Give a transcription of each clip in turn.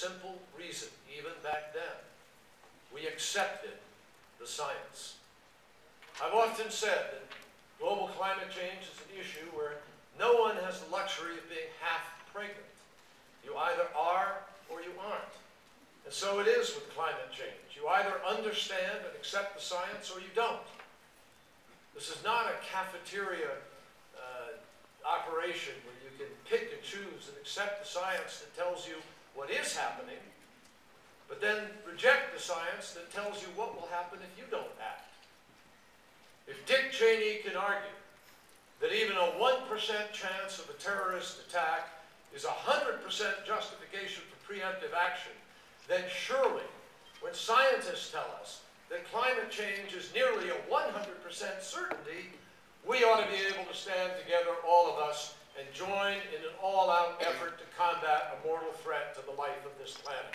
simple reason, even back then. We accepted the science. I've often said that global climate change is an issue where no one has the luxury of being half pregnant. You either are or you aren't. And so it is with climate change. You either understand and accept the science or you don't. This is not a cafeteria operation where you can pick and choose and accept the science that tells you what is happening, but then reject the science that tells you what will happen if you don't act. If Dick Cheney can argue that even a 1% chance of a terrorist attack is 100% justification for preemptive action, then surely, when scientists tell us that climate change is nearly a 100% certainty, we ought to be able to stand together, all of us, and join in an all-out effort to combat a mortal threat to the life of this planet.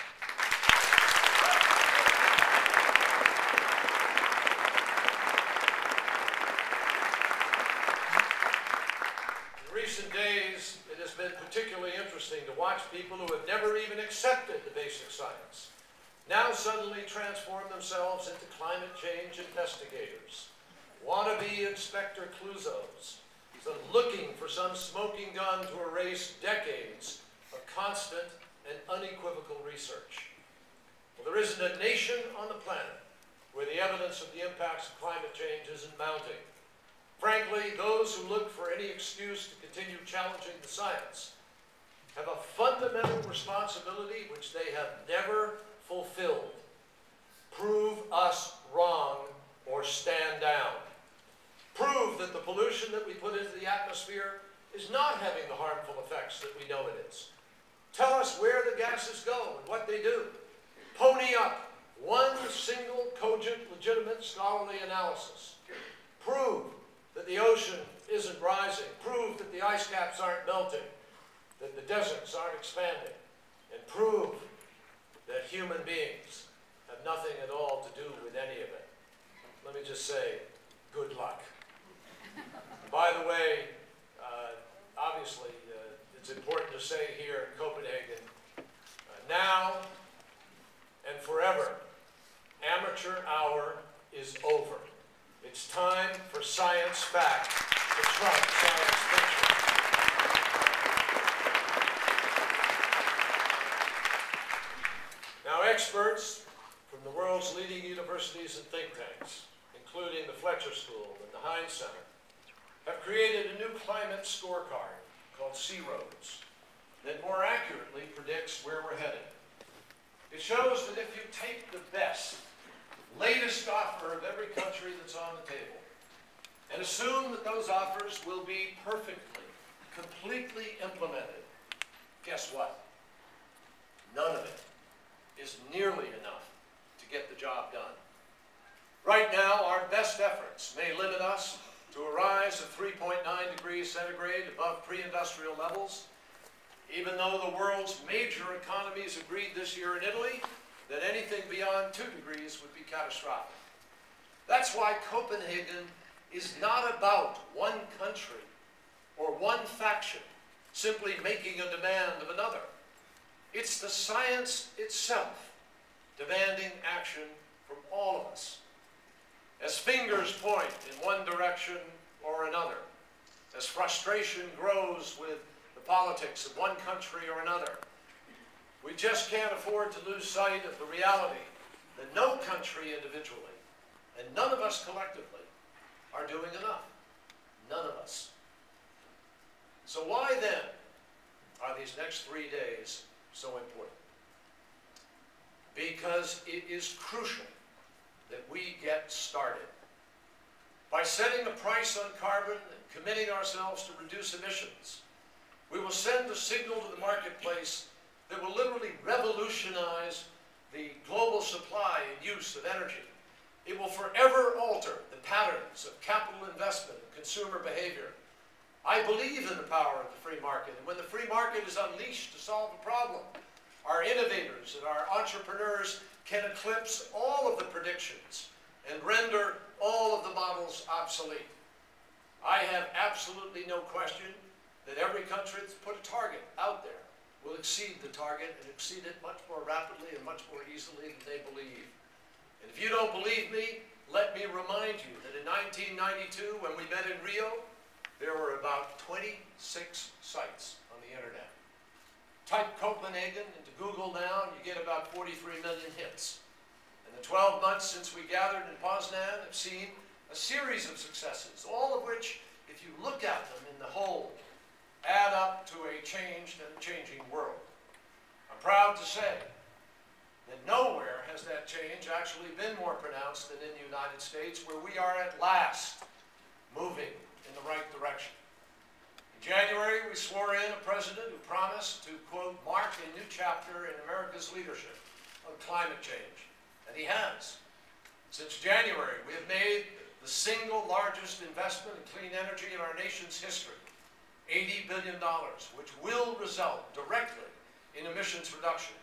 In recent days, it has been particularly interesting to watch people who have never even accepted the basic science now suddenly transform themselves into climate change investigators, wannabe Inspector Clouseaus, looking for some smoking gun to erase decades of constant and unequivocal research. Well, there isn't a nation on the planet where the evidence of the impacts of climate change isn't mounting. Frankly, those who look for any excuse to continue challenging the science have a fundamental responsibility which they have never fulfilled. Prove us wrong or stand down. Prove that the pollution that we put into the atmosphere is not having the harmful effects that we know it is. Tell us where the gases go and what they do. Pony up one single, cogent, legitimate scholarly analysis. Prove that the ocean isn't rising. Prove that the ice caps aren't melting, that the deserts aren't expanding, and prove that human beings have nothing at all to do with any of it. Let me just say, good luck. By the way, obviously, it's important to say here in Copenhagen, now and forever, amateur hour is over. It's time for science fact to trump science fiction. Now, experts from the world's leading universities and think tanks, including the Fletcher School and the Heinz Center, have created a new climate scorecard called C-Roads that more accurately predicts where we're headed. It shows that if you take the best, latest offer of every country that's on the table and assume that those offers will be perfectly, completely implemented, guess what? None of it is nearly enough to get the job done. Right now, our best efforts may limit us to a rise of 3.9 degrees centigrade above pre-industrial levels, even though the world's major economies agreed this year in Italy that anything beyond 2 degrees would be catastrophic. That's why Copenhagen is not about one country or one faction simply making a demand of another. It's the science itself demanding action from all of us. As fingers point in one direction or another, as frustration grows with the politics of one country or another, we just can't afford to lose sight of the reality that no country individually, and none of us collectively, are doing enough. None of us. So why then are these next 3 days so important? Because it is crucial that we get started. By setting a price on carbon and committing ourselves to reduce emissions, we will send a signal to the marketplace that will literally revolutionize the global supply and use of energy. It will forever alter the patterns of capital investment and consumer behavior. I believe in the power of the free market, and when the free market is unleashed to solve a problem, our innovators and our entrepreneurs can eclipse all of the predictions and render all of the models obsolete. I have absolutely no question that every country that's put a target out there will exceed the target and exceed it much more rapidly and much more easily than they believe. And if you don't believe me, let me remind you that in 1992, when we met in Rio, there were about 26 sites on the internet. Type Copenhagen into Google now, and you get about 43 million hits. And the 12 months since we gathered in Poznan have seen a series of successes, all of which, if you look at them in the whole, add up to a changed and changing world. I'm proud to say that nowhere has that change actually been more pronounced than in the United States, where we are at last moving in the right direction. In January, we swore in a president who promised to, quote, mark a new chapter in America's leadership on climate change. And he has. Since January, we have made the single largest investment in clean energy in our nation's history, $80 billion, which will result directly in emissions reduction.